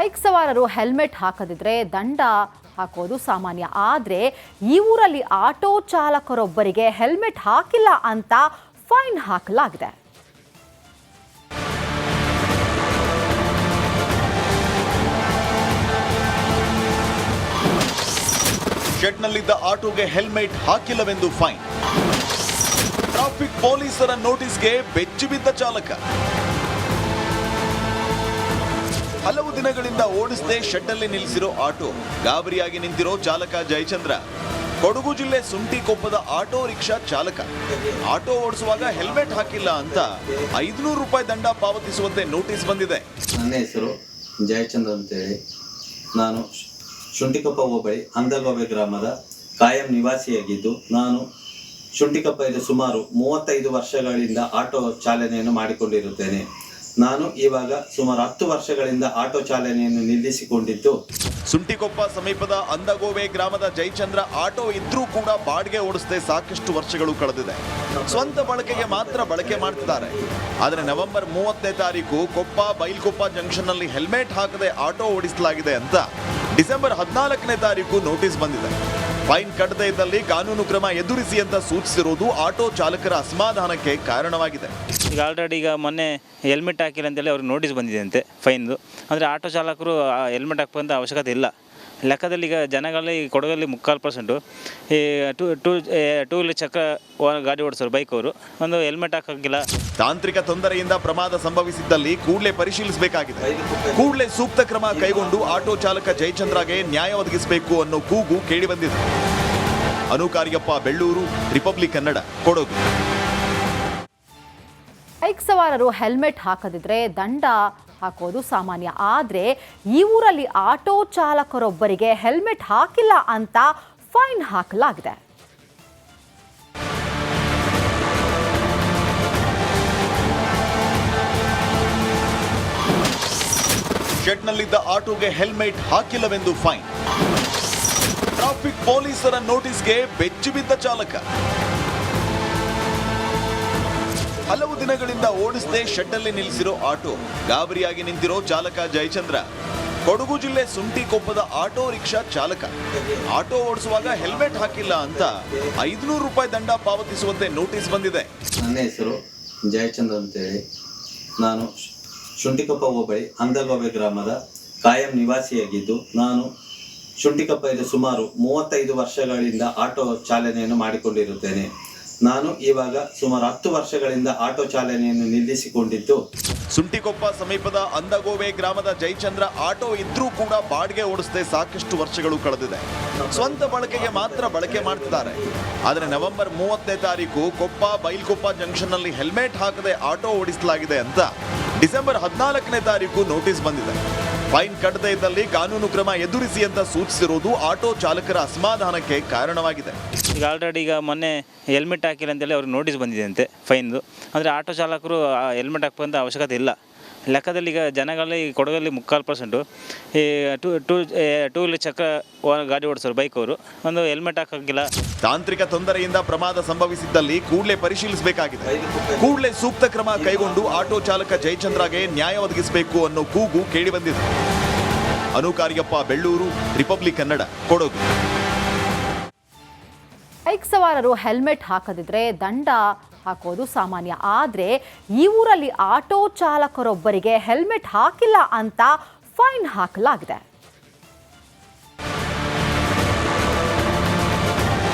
Bike ಸವಾರರು helmet ಹಾಕದಿದ್ರೆ ದಂಡ ಹಾಕೋದು ಸಾಮಾನ್ಯ. ಆದರೆ ಈ ಊರಲ್ಲಿ ಆಟೋ ಚಾಲಕರೊಬ್ಬರಿಗೆ ಹೆಲ್ಮೆಟ್ ಹಾಕಿಲ್ಲ ಅಂತ ಫೈನ್ ಹಾಕಲಾಗಿದೆ. ಶೆಡ್ನಲ್ಲಿದ್ದ ಆಟೋಗೆ ಹೆಲ್ಮೆಟ್ ಹಾಕಿಲ್ಲವೆಂದು ಫೈನ್. ಟ್ರಾಫಿಕ್ ಪೊಲೀಸರ ನೋಟಿಸ್ಗೆ ಬೆಚ್ಚಿ ಬಿದ್ದ ಚಾಲಕ. ಹಲವು ದಿನಗಳಿಂದ ಓಡಿಸದೆ ಶೆಡ್ನಲ್ಲಿ ನಿಲ್ಲಿಸಿರೋ ಆಟೋ, ಗಾಬರಿಯಾಗಿ ನಿಂತಿರೋ ಚಾಲಕ ಜಯಚಂದ್ರ. ಕೊಡಗು ಜಿಲ್ಲೆ ಸುಂಟಿಕೊಪ್ಪದ ಆಟೋ ರಿಕ್ಷಾ ಚಾಲಕ. ಆಟೋ ಓಡಿಸುವಾಗ ಹೆಲ್ಮೆಟ್ ಹಾಕಿಲ್ಲ ಅಂತ 500 ರೂಪಾಯಿ ದಂಡ ಪಾವತಿಸುವಂತೆ ನೋಟಿಸ್ ಬಂದಿದೆ. ನನ್ನ ಹೆಸರು ಜಯಚಂದ್ರ ಅಂತೇಳಿ. ನಾನು ಶುಂಠಿಕೊಪ್ಪ ಹೋಬಳಿ ಅಂದಗೋವೆ ಗ್ರಾಮದ ಕಾಯಂ ನಿವಾಸಿಯಾಗಿದ್ದು, ನಾನು ಶುಂಠಿಕೊಪ್ಪದಲ್ಲಿ ಸುಮಾರು 35 ವರ್ಷಗಳಿಂದ ಆಟೋ ಚಾಲನೆಯನ್ನು ಮಾಡಿಕೊಂಡಿರುತ್ತೇನೆ. ನಾನು ಇವಾಗ ಸುಮಾರು 10 ವರ್ಷಗಳಿಂದ ಆಟೋ ಚಾಲನೆಯನ್ನು ನಿಲ್ಲಿಸಿಕೊಂಡಿದ್ದು. ಸುಂಟಿಕೊಪ್ಪ ಸಮೀಪದ ಅಂದಗೋವೆ ಗ್ರಾಮದ ಜಯಚಂದ್ರ ಆಟೋ ಇದ್ರೂ ಕೂಡ ಬಾಡಿಗೆ ಓಡಿಸದೆ ಸಾಕಷ್ಟು ವರ್ಷಗಳು ಕಳೆದಿದೆ. ಸ್ವಂತ ಬಳಕೆಗೆ ಮಾತ್ರ ಬಳಕೆ ಮಾಡ್ತಿದ್ದಾರೆ. ಆದರೆ ನವೆಂಬರ್ 30ನೇ ತಾರೀಕು ಕೊಪ್ಪ ಬೈಲ್ಕೊಪ್ಪ ಜಂಕ್ಷನ್ ನಲ್ಲಿ ಹೆಲ್ಮೆಟ್ ಹಾಕದೆ ಆಟೋ ಓಡಿಸಲಾಗಿದೆ ಅಂತ ಡಿಸೆಂಬರ್ 14ನೇ ತಾರೀಕು ನೋಟಿಸ್ ಬಂದಿದೆ. ಫೈನ್ ಕಟ್ಟದೇ ಇದ್ದಲ್ಲಿ ಕಾನೂನು ಕ್ರಮ ಎದುರಿಸಿ ಅಂತ ಸೂಚಿಸಿರುವುದು ಆಟೋ ಚಾಲಕರ ಅಸಮಾಧಾನಕ್ಕೆ ಕಾರಣವಾಗಿದೆ. ಈಗ ಆಲ್ರೆಡಿ ಮೊನ್ನೆ ಹೆಲ್ಮೆಟ್ ಹಾಕಿಲ್ಲ ಅಂತೇಳಿ ಅವ್ರಿಗೆ ನೋಟಿಸ್ ಬಂದಿದೆ ಅಂತೆ ಫೈನ್ದು. ಅಂದರೆ ಆಟೋ ಚಾಲಕರು ಹೆಲ್ಮೆಟ್ ಹಾಕುವಂಥ ಅವಶ್ಯಕತೆ ಇಲ್ಲ. ಲೆಕ್ಕದಲ್ಲಿ ಈಗ ಜನಗಳಲ್ಲಿ ಕೊಡಗಲ್ಲಿ 3/4% ಈ ಟೂ ವೀಲರ್ ಚಕ್ರ ಗಾಡಿ ಓಡಿಸೋರು ಬೈಕ್ ಅವರು ಒಂದು ಹೆಲ್ಮೆಟ್ ಹಾಕೋಕ್ಕಿಲ್ಲ. ತಾಂತ್ರಿಕ ತೊಂದರೆಯಿಂದ ಪ್ರಮಾದ ಸಂಭವಿಸಿದ್ದಲ್ಲಿ ಕೂಡಲೇ ಪರಿಶೀಲಿಸಬೇಕಾಗಿದೆ. ಕೂಡಲೇ ಸೂಕ್ತ ಕ್ರಮ ಕೈಗೊಂಡು ಆಟೋ ಚಾಲಕ ಜಯಚಂದ್ರಗೆ ನ್ಯಾಯ ಒದಗಿಸಬೇಕು ಅನ್ನೋ ಕೂಗು ಕೇಳಿಬಂದಿದೆ. ಅನುಕಾರ್ಯಪ್ಪ, ಬೆಳ್ಳೂರು, ರಿಪಬ್ಲಿಕ್ ಕನ್ನಡ, ಕೊಡಗು. ಬೈಕ್ ಸವಾರರು ಹೆಲ್ಮೆಟ್ ಹಾಕದಿದ್ರೆ ದಂಡ ಹಾಕೋದು ಸಾಮಾನ್ಯ. ಆದರೆ ಈ ಊರಲ್ಲಿ ಆಟೋ ಚಾಲಕರೊಬ್ಬರಿಗೆ ಹೆಲ್ಮೆಟ್ ಹಾಕಿಲ್ಲ ಅಂತ ಫೈನ್ ಹಾಕಲಾಗಿದೆ. ಶೆಡ್ನಲ್ಲಿದ್ದ ಆಟೋಗೆ ಹೆಲ್ಮೆಟ್ ಹಾಕಿಲ್ಲವೆಂದು ಫೈನ್. ಟ್ರಾಫಿಕ್ ಪೊಲೀಸರ ನೋಟಿಸ್ಗೆ ಬೆಚ್ಚಿ ಬಿದ್ದ ಚಾಲಕ. ಹಲವು ದಿನಗಳಿಂದ ಓಡಿಸದೆ ಶೆಡ್ನಲ್ಲಿ ನಿಲ್ಲಿಸಿರೋ ಆಟೋ, ಗಾಬರಿಯಾಗಿ ನಿಂತಿರೋ ಚಾಲಕ ಜಯಚಂದ್ರ. ಕೊಡಗು ಜಿಲ್ಲೆ ಸುಂಟಿಕೊಪ್ಪದ ಆಟೋ ರಿಕ್ಷಾ ಚಾಲಕ. ಆಟೋ ಓಡಿಸುವಾಗ ಹೆಲ್ಮೆಟ್ ಹಾಕಿಲ್ಲ ಅಂತ 500 ರೂಪಾಯಿ ದಂಡ ಪಾವತಿಸುವಂತೆ ನೋಟಿಸ್ ಬಂದಿದೆ. ನನ್ನ ಹೆಸರು ಜಯಚಂದ್ರ ಅಂತೇಳಿ. ನಾನು ಶುಂಠಿಕೊಪ್ಪ ಹೋಬಳಿ ಅಂದಗೋವೆ ಗ್ರಾಮದ ಕಾಯಂ ನಿವಾಸಿಯಾಗಿದ್ದು, ನಾನು ಶುಂಠಿಕೊಪ್ಪದಲ್ಲಿ ಸುಮಾರು 35 ವರ್ಷಗಳಿಂದ ಆಟೋ ಚಾಲನೆಯನ್ನು ಮಾಡಿಕೊಂಡಿರುತ್ತೇನೆ. ನಾನು ಇವಾಗ ಸುಮಾರು 10 ವರ್ಷಗಳಿಂದ ಆಟೋ ಚಾಲನೆಯನ್ನು ನಿಲ್ಲಿಸಿಕೊಂಡಿದ್ದು. ಸುಂಟಿಕೊಪ್ಪ ಸಮೀಪದ ಅಂದಗೋವೆ ಗ್ರಾಮದ ಜಯಚಂದ್ರ ಆಟೋ ಇದ್ರೂ ಕೂಡ ಬಾಡಿಗೆ ಓಡಿಸದೆ ಸಾಕಷ್ಟು ವರ್ಷಗಳು ಕಳೆದಿದೆ. ಸ್ವಂತ ಬಳಕೆಗೆ ಮಾತ್ರ ಬಳಕೆ ಮಾಡ್ತಿದ್ದಾರೆ. ಆದರೆ ನವೆಂಬರ್ 30ನೇ ತಾರೀಕು ಕೊಪ್ಪ ಬೈಲ್ಕೊಪ್ಪ ಜಂಕ್ಷನ್ ನಲ್ಲಿ ಹೆಲ್ಮೆಟ್ ಹಾಕದೆ ಆಟೋ ಓಡಿಸಲಾಗಿದೆ ಅಂತ ಡಿಸೆಂಬರ್ 14ನೇ ತಾರೀಕು ನೋಟಿಸ್ ಬಂದಿದೆ. ಫೈನ್ ಕಟ್ಟದೇ ಇದ್ದಲ್ಲಿ ಕಾನೂನು ಕ್ರಮ ಎದುರಿಸಿ ಅಂತ ಸೂಚಿಸಿರುವುದು ಆಟೋ ಚಾಲಕರ ಅಸಮಾಧಾನಕ್ಕೆ ಕಾರಣವಾಗಿದೆ. ಈಗ ಆಲ್ರೆಡಿ ಮೊನ್ನೆ ಹೆಲ್ಮೆಟ್ ಹಾಕಿಲ್ಲ ಅಂತೇಳಿ ಅವ್ರಿಗೆ ನೋಟಿಸ್ ಬಂದಿದೆ ಅಂತೆ ಫೈನ್ದು. ಅಂದರೆ ಆಟೋ ಚಾಲಕರು ಹೆಲ್ಮೆಟ್ ಹಾಕುವಂಥ ಅವಶ್ಯಕತೆ ಇಲ್ಲ. ಲೆಕ್ಕದಲ್ಲಿ ಈಗ ಜನಗಳಲ್ಲಿ ಕೊಡಗಲ್ಲಿ 3/4% ಈ ಟೂ ವೀಲರ್ ಚಕ್ರ ಗಾಡಿ ಓಡಿಸೋರು ಬೈಕ್ ಅವರು ಒಂದು ಹೆಲ್ಮೆಟ್ ಹಾಕೋಕ್ಕಿಲ್ಲ. ತಾಂತ್ರಿಕ ತೊಂದರೆಯಿಂದ ಪ್ರಮಾದ ಸಂಭವಿಸಿದ್ದಲ್ಲಿ ಕೂಡಲೇ ಪರಿಶೀಲಿಸಬೇಕಾಗಿದೆ. ಕೂಡಲೇ ಸೂಕ್ತ ಕ್ರಮ ಕೈಗೊಂಡು ಆಟೋ ಚಾಲಕ ಜಯಚಂದ್ರಗೆ ನ್ಯಾಯ ಒದಗಿಸಬೇಕು ಅನ್ನೋ ಕೂಗು ಕೇಳಿಬಂದಿದೆ. ಅನುಕಾರ್ಯಪ್ಪ, ಬೆಳ್ಳೂರು, ರಿಪಬ್ಲಿಕ್ ಕನ್ನಡ, ಕೊಡಗು. ಬೈಕ್ ಸವಾರರು ಹೆಲ್ಮೆಟ್ ಹಾಕದಿದ್ರೆ ದಂಡ ಹಾಕೋದು ಸಾಮಾನ್ಯ. ಆದರೆ ಈ ಊರಲ್ಲಿ ಆಟೋ ಚಾಲಕರೊಬ್ಬರಿಗೆ ಹೆಲ್ಮೆಟ್ ಹಾಕಿಲ್ಲ ಅಂತ ಫೈನ್ ಹಾಕಲಾಗಿದೆ.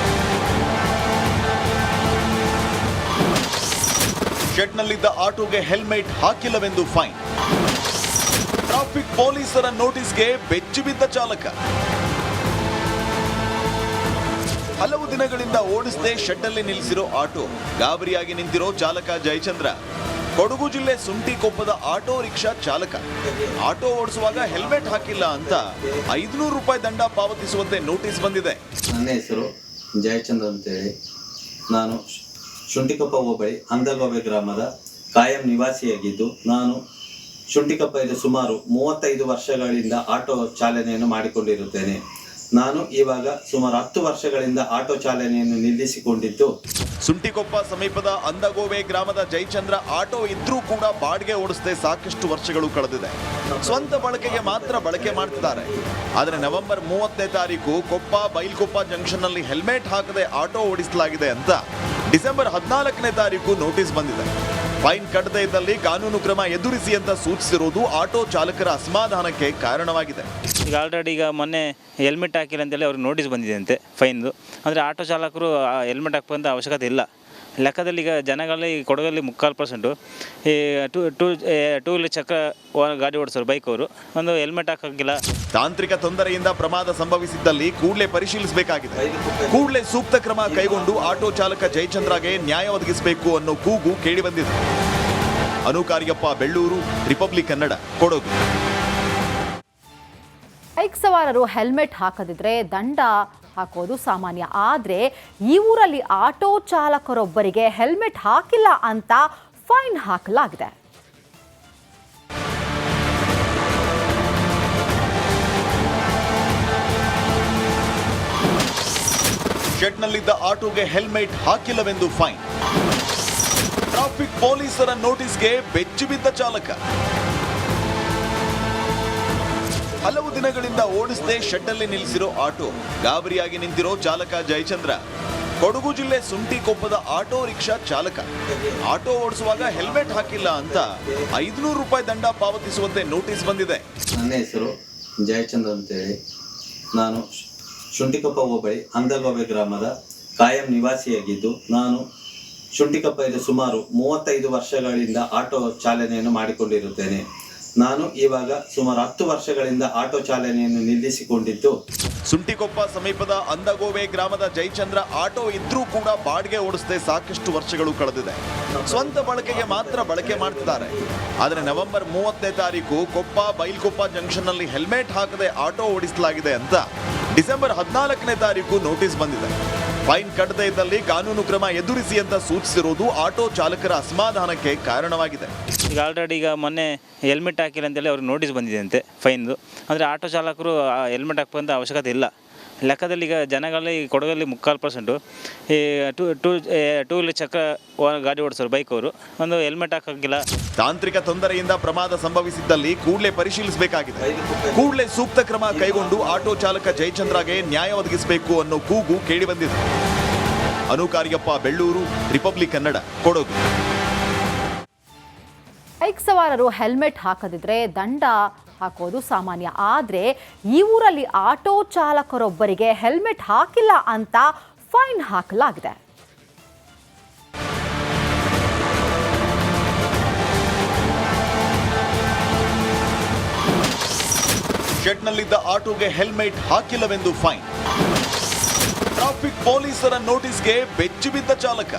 ಶೆಡ್ನಲ್ಲಿದ್ದ ಆಟೋಗೆ ಹೆಲ್ಮೆಟ್ ಹಾಕಿಲ್ಲವೆಂದು ಫೈನ್. ಟ್ರಾಫಿಕ್ ಪೊಲೀಸರ ನೋಟಿಸ್ಗೆ ಬೆಚ್ಚಿ ಬಿದ್ದ ಚಾಲಕ. ಹಲವು ದಿನಗಳಿಂದ ಓಡಿಸದೆ ಶೆಡ್ನಲ್ಲಿ ನಿಲ್ಲಿಸಿರೋ ಆಟೋ, ಗಾಬರಿಯಾಗಿ ನಿಂತಿರೋ ಚಾಲಕ ಜಯಚಂದ್ರ. ಕೊಡಗು ಜಿಲ್ಲೆ ಸುಂಟಿಕೊಪ್ಪದ ಆಟೋ ರಿಕ್ಷಾ ಚಾಲಕ. ಆಟೋ ಓಡಿಸುವಾಗ ಹೆಲ್ಮೆಟ್ ಹಾಕಿಲ್ಲ ಅಂತ 500 ರೂಪಾಯಿ ದಂಡ ಪಾವತಿಸುವಂತೆ ನೋಟಿಸ್ ಬಂದಿದೆ. ನನ್ನ ಹೆಸರು ಜಯಚಂದ್ರ ಅಂತೇಳಿ. ನಾನು ಶುಂಠಿಕೊಪ್ಪ ಹೋಬಳಿ ಅಂದಗೋವೆ ಗ್ರಾಮದ ಕಾಯಂ ನಿವಾಸಿಯಾಗಿದ್ದು, ನಾನು ಶುಂಠಿಕೊಪ್ಪದಲ್ಲಿ ಸುಮಾರು 35 ವರ್ಷಗಳಿಂದ ಆಟೋ ಚಾಲನೆಯನ್ನು ಮಾಡಿಕೊಂಡಿರುತ್ತೇನೆ. ನಾನು ಇವಾಗ ಸುಮಾರು 10 ವರ್ಷಗಳಿಂದ ಆಟೋ ಚಾಲನೆಯನ್ನು ನಿಲ್ಲಿಸಿಕೊಂಡಿದ್ದು. ಸುಂಟಿಕೊಪ್ಪ ಸಮೀಪದ ಅಂದಗೋವೆ ಗ್ರಾಮದ ಜಯಚಂದ್ರ ಆಟೋ ಇದ್ರೂ ಕೂಡ ಬಾಡಿಗೆ ಓಡಿಸದೆ ಸಾಕಷ್ಟು ವರ್ಷಗಳು ಕಳೆದಿದೆ. ಸ್ವಂತ ಬಳಕೆಗೆ ಮಾತ್ರ ಬಳಕೆ ಮಾಡ್ತಿದ್ದಾರೆ. ಆದರೆ ನವೆಂಬರ್ 30ನೇ ತಾರೀಕು ಕೊಪ್ಪ ಬೈಲ್ಕೊಪ್ಪ ಜಂಕ್ಷನ್ ನಲ್ಲಿ ಹೆಲ್ಮೆಟ್ ಹಾಕದೆ ಆಟೋ ಓಡಿಸಲಾಗಿದೆ ಅಂತ ಡಿಸೆಂಬರ್ 14ನೇ ತಾರೀಕು ನೋಟಿಸ್ ಬಂದಿದೆ. ಫೈನ್ ಕಟ್ಟದೇ ಇದ್ದಲ್ಲಿ ಕಾನೂನು ಕ್ರಮ ಎದುರಿಸಿ ಅಂತ ಸೂಚಿಸಿರುವುದು ಆಟೋ ಚಾಲಕರ ಅಸಮಾಧಾನಕ್ಕೆ ಕಾರಣವಾಗಿದೆ. ಈಗ ಆಲ್ರೆಡಿ ಮೊನ್ನೆ ಹೆಲ್ಮೆಟ್ ಹಾಕಿಲ್ಲ ಅಂತೇಳಿ ಅವ್ರಿಗೆ ನೋಟಿಸ್ ಬಂದಿದೆ ಅಂತೆ ಫೈನ್ದು. ಅಂದರೆ ಆಟೋ ಚಾಲಕರು ಹೆಲ್ಮೆಟ್ ಹಾಕುವಂಥ ಅವಶ್ಯಕತೆ ಇಲ್ಲ. ಲೆಕ್ಕದಲ್ಲಿ ಈಗ ಜನಗಳಲ್ಲಿ ಕೊಡಗಲ್ಲಿ 3/4% ಈ ಟೂ ವೀಲರ್ ಚಕ್ರ ಗಾಡಿ ಓಡಿಸೋರು ಬೈಕ್ ಅವರು ಒಂದು ಹೆಲ್ಮೆಟ್ ಹಾಕೋಂಗಿಲ್ಲ. ತಾಂತ್ರಿಕ ತೊಂದರೆಯಿಂದ ಪ್ರಮಾದ ಸಂಭವಿಸಿದ್ದಲ್ಲಿ ಕೂಡಲೇ ಪರಿಶೀಲಿಸಬೇಕಾಗಿದೆ. ಕೂಡಲೇ ಸೂಕ್ತ ಕ್ರಮ ಕೈಗೊಂಡು ಆಟೋ ಚಾಲಕ ಜಯಚಂದ್ರಗೆ ನ್ಯಾಯ ಒದಗಿಸಬೇಕು ಅನ್ನೋ ಕೂಗು ಕೇಳಿಬಂದಿದೆ. ಅನುಕಾರ್ಯಪ್ಪ, ಬೆಳ್ಳೂರು, ರಿಪಬ್ಲಿಕ್ ಕನ್ನಡ, ಕೊಡಗು. ಬೈಕ್ ಸವಾರರು ಹೆಲ್ಮೆಟ್ ಹಾಕದಿದ್ರೆ ದಂಡ ಹಾಕೋದು ಸಾಮಾನ್ಯ. ಆದರೆ ಈ ಊರಲ್ಲಿ ಆಟೋ ಚಾಲಕರೊಬ್ಬರಿಗೆ ಹೆಲ್ಮೆಟ್ ಹಾಕಿಲ್ಲ ಅಂತ ಫೈನ್ ಹಾಕಲಾಗಿದೆ. ಶೆಡ್ನಲ್ಲಿದ್ದ ಆಟೋಗೆ ಹೆಲ್ಮೆಟ್ ಹಾಕಿಲ್ಲವೆಂದು ಫೈನ್. ಟ್ರಾಫಿಕ್ ಪೊಲೀಸರ ನೋಟಿಸ್ಗೆ ಬೆಚ್ಚಿ ಬಿದ್ದ ಚಾಲಕ. ಹಲವು ದಿನಗಳಿಂದ ಓಡಿಸದೆ ಶೆಡ್ನಲ್ಲಿ ನಿಲ್ಲಿಸಿರೋ ಆಟೋ, ಗಾಬರಿಯಾಗಿ ನಿಂತಿರೋ ಚಾಲಕ ಜಯಚಂದ್ರ. ಕೊಡಗು ಜಿಲ್ಲೆ ಸುಂಟಿಕೊಪ್ಪದ ಆಟೋ ರಿಕ್ಷಾ ಚಾಲಕ. ಆಟೋ ಓಡಿಸುವಾಗ ಹೆಲ್ಮೆಟ್ ಹಾಕಿಲ್ಲ ಅಂತ 500 ರೂಪಾಯಿ ದಂಡ ಪಾವತಿಸುವಂತೆ ನೋಟಿಸ್ ಬಂದಿದೆ. ನನ್ನ ಹೆಸರು ಜಯಚಂದ್ರ ಅಂತೇಳಿ. ನಾನು ಶುಂಟಿಕೊಪ್ಪ ಹೋಬಳಿ ಅಂದಗೋವೆ ಗ್ರಾಮದ ಕಾಯಂ ನಿವಾಸಿಯಾಗಿದ್ದು, ನಾನು ಶುಂಟಿಕೊಪ್ಪದಲ್ಲಿ ಸುಮಾರು 35 ವರ್ಷಗಳಿಂದ ಆಟೋ ಚಾಲನೆಯನ್ನು ಮಾಡಿಕೊಂಡಿರುತ್ತೇನೆ. ನಾನು ಇವಾಗ ಸುಮಾರು 10 ವರ್ಷಗಳಿಂದ ಆಟೋ ಚಾಲನೆಯನ್ನು ನಿಲ್ಲಿಸಿಕೊಂಡಿದ್ದು. ಸುಂಟಿಕೊಪ್ಪ ಸಮೀಪದ ಅಂದಗೋವೆ ಗ್ರಾಮದ ಜಯಚಂದ್ರ ಆಟೋ ಇದ್ರೂ ಕೂಡ ಬಾಡಿಗೆ ಓಡಿಸದೆ ಸಾಕಷ್ಟು ವರ್ಷಗಳು ಕಳೆದಿದೆ. ಸ್ವಂತ ಬಳಕೆಗೆ ಮಾತ್ರ ಬಳಕೆ ಮಾಡ್ತಿದ್ದಾರೆ. ಆದರೆ ನವೆಂಬರ್ 30ನೇ ತಾರೀಕು ಕೊಪ್ಪ ಬೈಲ್ಕೊಪ್ಪ ಜಂಕ್ಷನ್ ನಲ್ಲಿ ಹೆಲ್ಮೆಟ್ ಹಾಕದೆ ಆಟೋ ಓಡಿಸಲಾಗಿದೆ ಅಂತ ಡಿಸೆಂಬರ್ 14ನೇ ತಾರೀಕು ನೋಟಿಸ್ ಬಂದಿದೆ. ಫೈನ್ ಕಟ್ಟದೇ ಇದ್ದಲ್ಲಿ ಕಾನೂನು ಕ್ರಮ ಎದುರಿಸಿ ಅಂತ ಸೂಚಿಸಿರುವುದು ಆಟೋ ಚಾಲಕರ ಅಸಮಾಧಾನಕ್ಕೆ ಕಾರಣವಾಗಿದೆ. ಈಗ ಆಲ್ರೆಡಿ ಮೊನ್ನೆ ಹೆಲ್ಮೆಟ್ ಹಾಕಿಲ್ಲ ಅಂತೇಳಿ ಅವ್ರಿಗೆ ನೋಟಿಸ್ ಬಂದಿದೆ ಅಂತೆ ಫೈನ್ದು. ಅಂದರೆ ಆಟೋ ಚಾಲಕರು ಹೆಲ್ಮೆಟ್ ಹಾಕುವಂಥ ಅವಶ್ಯಕತೆ ಇಲ್ಲ. ಲೆಕ್ಕದಲ್ಲಿ ಈಗ ಜನಗಳಲ್ಲಿ ಕೊಡಗಲ್ಲಿ 3/4% ಈ ಟೂ ವೀಲರ್ ಚಕ್ರ ಗಾಡಿ ಓಡಿಸೋರು ಬೈಕ್ ಅವರು ಒಂದು ಹೆಲ್ಮೆಟ್ ಹಾಕೋಂಗಿಲ್ಲ. ತಾಂತ್ರಿಕ ತೊಂದರೆಯಿಂದ ಪ್ರಮಾದ ಸಂಭವಿಸಿದ್ದಲ್ಲಿ ಕೂಡಲೇ ಪರಿಶೀಲಿಸಬೇಕಾಗಿದೆ. ಕೂಡಲೇ ಸೂಕ್ತ ಕ್ರಮ ಕೈಗೊಂಡು ಆಟೋ ಚಾಲಕ ಜಯಚಂದ್ರಗೆ ನ್ಯಾಯ ಒದಗಿಸಬೇಕು ಅನ್ನೋ ಕೂಗು ಕೇಳಿಬಂದಿದೆ. ಅನುಕಾರ್ಯಪ್ಪ, ಬೆಳ್ಳೂರು, ರಿಪಬ್ಲಿಕ್ ಕನ್ನಡ, ಕೊಡಗು. ಬೈಕ್ ಸವಾರರು ಹೆಲ್ಮೆಟ್ ಹಾಕದಿದ್ರೆ ದಂಡ ಹಾಕೋದು ಸಾಮಾನ್ಯ. ಆದರೆ ಈ ಊರಲ್ಲಿ ಆಟೋ ಚಾಲಕರೊಬ್ಬರಿಗೆ ಹೆಲ್ಮೆಟ್ ಹಾಕಿಲ್ಲ ಅಂತ ಫೈನ್ ಹಾಕಲಾಗಿದೆ. ಶೆಡ್ನಲ್ಲಿದ್ದ ಆಟೋಗೆ ಹೆಲ್ಮೆಟ್ ಹಾಕಿಲ್ಲವೆಂದು ಫೈನ್. ಟ್ರಾಫಿಕ್ ಪೊಲೀಸರ ನೋಟಿಸ್ಗೆ ಬೆಚ್ಚಿ ಬಿದ್ದ ಚಾಲಕ.